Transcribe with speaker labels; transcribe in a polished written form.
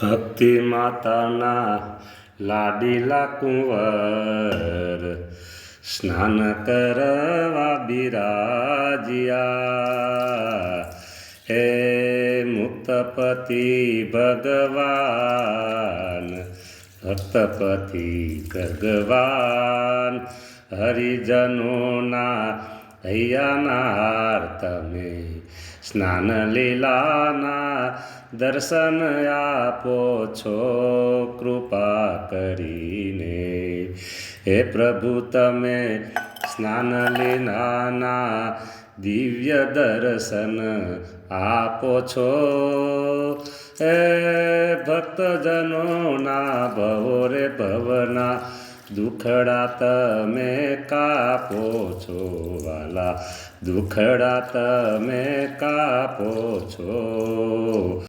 Speaker 1: ભક્તિ માતાના લાડીલા કુંવર સ્નાન કરવા બિરાજ્યા. હે મુક્તપતિ ભગવાન, ભક્તપતિ ભગવાન, હરિજનોના હૈયાના હાર તમે સ્નાન લીલાના દર્શન આપો છો કૃપા કરીને. હે પ્રભુ તમે સ્નાન લીલાના દિવ્ય દર્શન આપો છો. હે ભક્તજનોના ભવો રે ભવના દુખડા તમે કાપો છો વાલા, દુખડા તમે કાપો છો.